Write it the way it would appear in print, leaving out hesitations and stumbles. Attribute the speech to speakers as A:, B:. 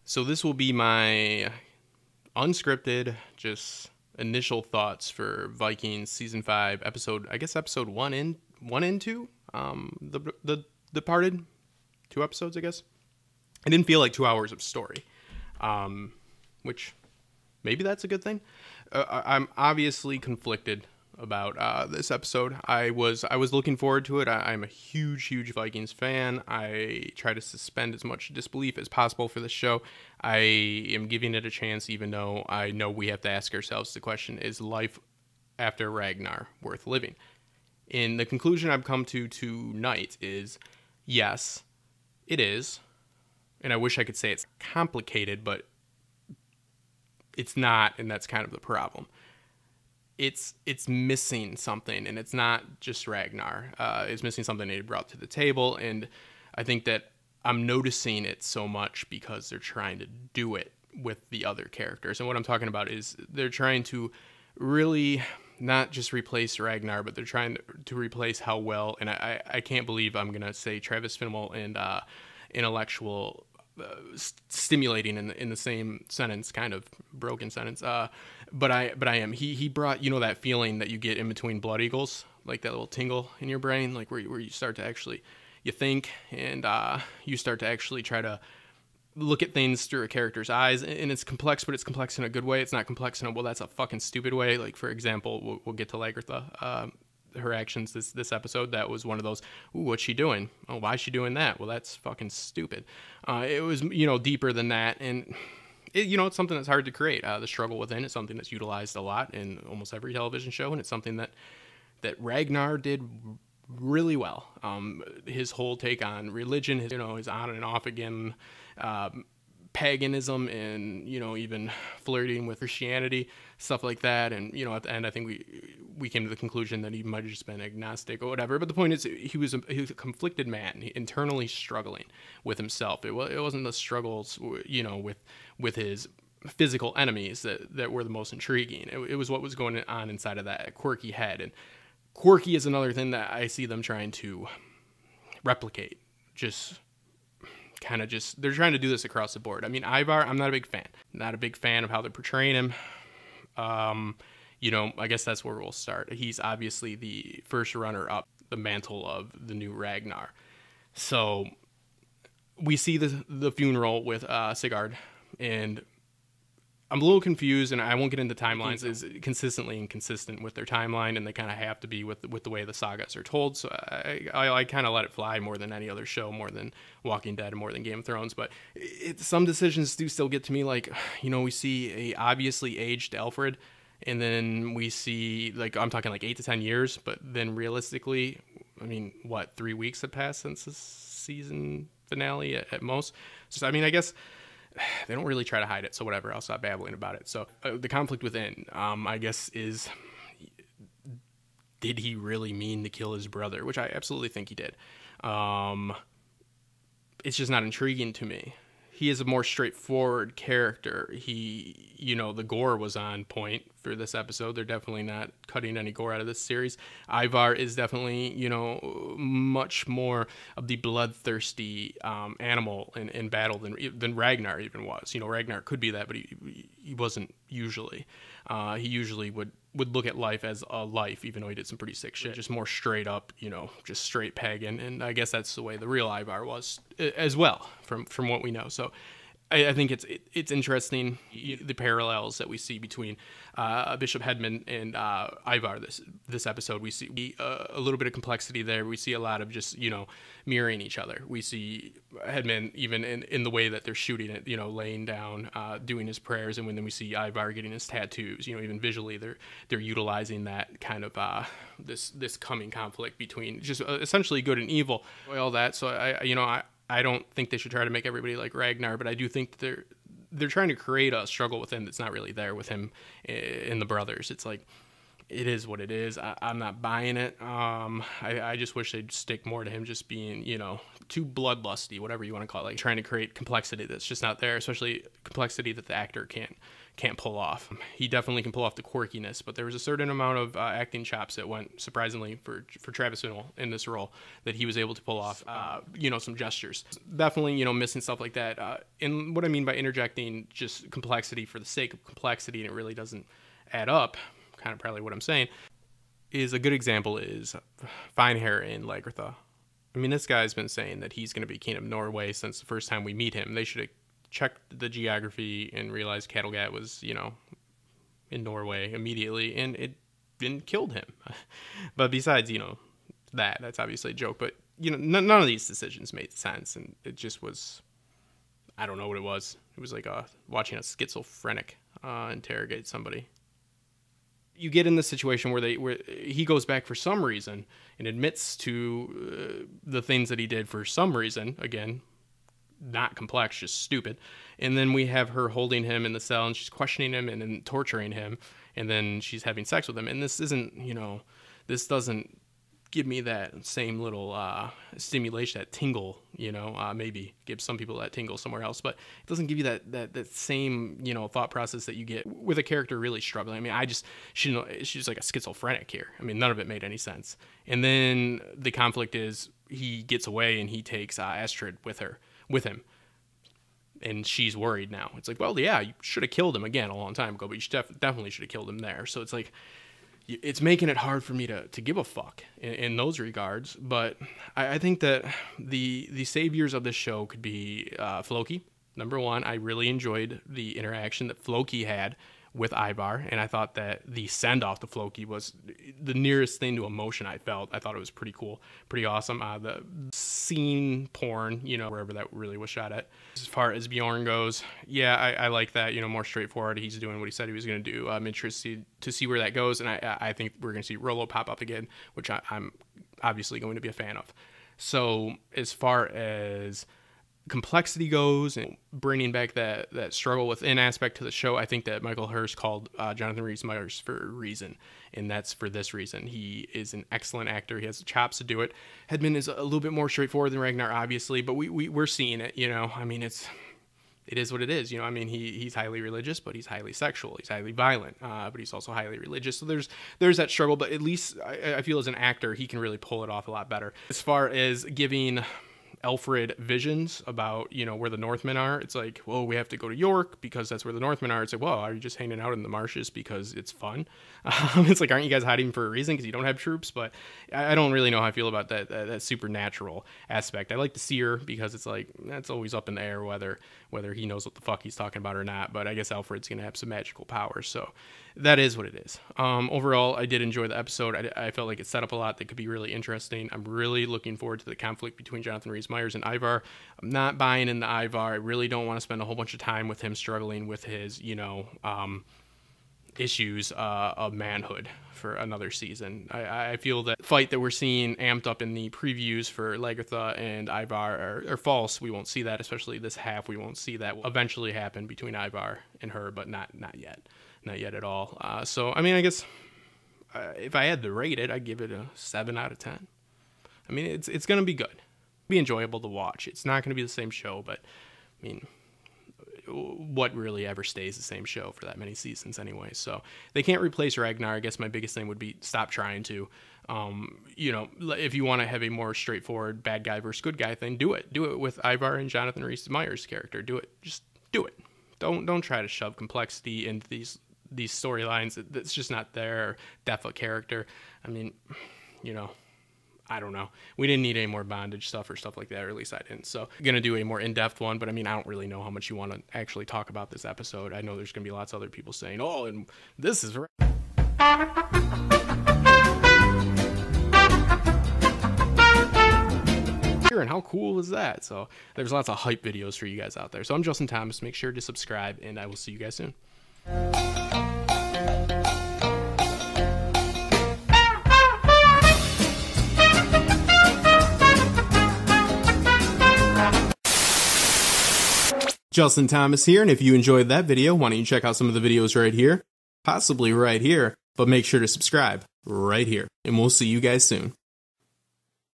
A: So this will be my unscripted, just initial thoughts for Vikings season 5 episode 1 and 2. The Departed, 2 episodes, I guess. It didn't feel like 2 hours of story, which maybe that's a good thing. I'm obviously conflicted about this episode. I was looking forward to it. I'm a huge Vikings fan. I try to suspend as much disbelief as possible for the show. I am giving it a chance, even though I know we have to ask ourselves the question: is life after Ragnar worth living? And the conclusion I've come to tonight is yes, it is. And I wish I could say it's complicated, but it's not, and that's kind of the problem. It's missing something, and it's not just Ragnar. It's missing something that he brought to the table, and I think that I'm noticing it so much because they're trying to do it with the other characters. And what I'm talking about is they're trying to really not just replace Ragnar, but they're trying to replace how well, and I can't believe I'm going to say Travis Fimmel and intellectual stimulating in the same sentence, kind of broken sentence. But I am. He brought, that feeling that you get in between Blood Eagles, like that little tingle in your brain, like where you start to actually, you think, and you start to actually try to look at things through a character's eyes, and it's complex, but it's complex in a good way. It's not complex in a, well, that's a fucking stupid way. Like, for example, we'll get to Lagertha, her actions this episode. That was one of those, ooh, what's she doing? Oh, why is she doing that? Well, that's fucking stupid. It was, deeper than that, and it's something that's hard to create. The struggle within is something that's utilized a lot in almost every television show, and it's something that Ragnar did really well. His whole take on religion, his on and off again, paganism, and even flirting with Christianity, stuff like that. And at the end, I think we came to the conclusion that he might have just been agnostic or whatever. But the point is, he was a conflicted man, internally struggling with himself. It wasn't the struggles with his physical enemies that were the most intriguing. It was what was going on inside of that quirky head. And quirky is another thing that I see them trying to replicate. They're trying to do this across the board. I mean, Ivar, I'm not a big fan. Not a big fan of how they're portraying him. I guess that's where we'll start. He's obviously the first runner-up, the mantle of the new Ragnar. So we see the funeral with Sigurd, and I'm a little confused, and I won't get into timelines. Is consistently inconsistent with their timeline, and they kind of have to be with the way the sagas are told. So I kind of let it fly more than any other show, more than Walking Dead, and more than Game of Thrones. But some decisions do still get to me. Like, we see a obviously aged Alfred, and then we see, like, I'm talking like 8 to 10 years, but then realistically, I mean, 3 weeks have passed since the season finale at most. So I mean, I guess they don't really try to hide it, so whatever, I'll stop babbling about it. So the conflict within, I guess, is, did he really mean to kill his brother? Which I absolutely think he did. It's just not intriguing to me. He is a more straightforward character. He, the gore was on point for this episode. They're definitely not cutting any gore out of this series. Ivar is definitely, much more of the bloodthirsty animal in battle than Ragnar even was. Ragnar could be that, but he wasn't usually. He usually would look at life as a life, even though he did some pretty sick shit. Just more straight up, just straight pagan. And I guess that's the way the real Ivar was as well, from what we know. So I think it's interesting, the parallels that we see between Bishop Hedman and Ivar this episode. We see a little bit of complexity there. We see a lot of just, mirroring each other. We see Hedman even in the way that they're shooting it, laying down, doing his prayers, and then we see Ivar getting his tattoos. Even visually, they're utilizing that kind of this coming conflict between just essentially good and evil, all that. So I don't think they should try to make everybody like Ragnar, but I do think that they're trying to create a struggle with him that's not really there with him in the brothers. It's like, it is what it is. I'm not buying it. I just wish they'd stick more to him just being, too bloodlusty, whatever you want to call it, like trying to create complexity that's just not there, especially complexity that the actor can't pull off. He definitely can pull off the quirkiness, but there was a certain amount of acting chops that went surprisingly for Travis Finnell in this role that he was able to pull off, some gestures. Definitely, missing stuff like that. And what I mean by interjecting just complexity for the sake of complexity, and it really doesn't add up, kind of probably what I'm saying, is a good example is Finehair in Lagertha. I mean, this guy's been saying that he's going to be king of Norway since the first time we meet him. They should have checked the geography and realized Kattegat was, in Norway immediately, and it didn't killed him. But besides, that's obviously a joke. But, none of these decisions made sense, and it just was, I don't know what it was. It was like watching a schizophrenic interrogate somebody. You get in the situation where he goes back for some reason and admits to the things that he did for some reason. Again, not complex, just stupid. And then we have her holding him in the cell, and she's questioning him and then torturing him, and then she's having sex with him. And this isn't, this doesn't give me that same little stimulation, that tingle, maybe give some people that tingle somewhere else, but it doesn't give you that same, thought process that you get with a character really struggling. I mean, she's like a schizophrenic here. I mean, none of it made any sense. And then the conflict is he gets away and he takes Astrid with him. And she's worried now. It's like, well, yeah, you should have killed him again a long time ago, but you definitely should have killed him there. So it's like, it's making it hard for me to give a fuck in those regards. But I think that the saviors of this show could be Floki. Number one, I really enjoyed the interaction that Floki had with Ivar, and I thought that the send-off to Floki was the nearest thing to emotion I felt. I thought it was pretty cool, pretty awesome. The scene porn, wherever that really was shot at. As far as Bjorn goes, yeah, I like that, more straightforward. He's doing what he said he was going to do. I'm interested to see where that goes, and I think we're going to see Rollo pop up again, which I'm obviously going to be a fan of. So as far as complexity goes and bringing back that struggle within aspect to the show, I think that Michael Hurst called Jonathan Rhys-Meyers for a reason, and that's for this reason. He is an excellent actor. He has the chops to do it. Hedman is a little bit more straightforward than Ragnar, obviously, but we're seeing it. I mean, it is what it is. I mean, he's highly religious, but he's highly sexual. He's highly violent, but he's also highly religious. So there's that struggle, but at least I feel as an actor, he can really pull it off a lot better. As far as giving Alfred visions about, where the Northmen are, it's like, well, we have to go to York because that's where the Northmen are. It's like, well, are you just hanging out in the marshes because it's fun? It's like, aren't you guys hiding for a reason because you don't have troops? But I don't really know how I feel about that supernatural aspect. I like the seer because it's like, that's always up in the air whether he knows what the fuck he's talking about or not. But I guess Alfred's going to have some magical powers. So that is what it is. Overall, I did enjoy the episode. I felt like it set up a lot that could be really interesting. I'm really looking forward to the conflict between Jonathan Rhys-Meyers and Ivar. I'm not buying into Ivar. I really don't want to spend a whole bunch of time with him struggling with his, issues of manhood for another season. I feel that fight that we're seeing amped up in the previews for Lagertha and Ivar are false. We won't see that, especially this half. We won't see that eventually happen between Ivar and her, but not yet. Not yet at all. So, I mean, I guess if I had to rate it, I'd give it a 7 out of 10. I mean, it's going to be good. Be enjoyable to watch. It's not going to be the same show, but, I mean, what really ever stays the same show for that many seasons anyway? So they can't replace Ragnar. I guess my biggest thing would be stop trying to. If you want to have a more straightforward bad guy versus good guy thing, do it. Do it with Ivar and Jonathan Rhys-Meyers' character. Do it. Just do it. Don't try to shove complexity into these storylines that's just not there. Depth of character. I mean, I don't know. We didn't need any more bondage stuff or stuff like that, or at least I didn't. So I'm going to do a more in-depth one, but I mean, I don't really know how much you want to actually talk about this episode. I know there's going to be lots of other people saying, oh, and this is right. And how cool is that? So there's lots of hype videos for you guys out there. So I'm Justin Thomas. Make sure to subscribe, and I will see you guys soon. Justin Thomas here, and if you enjoyed that video, why don't you check out some of the videos right here, possibly right here, but make sure to subscribe right here, and we'll see you guys soon.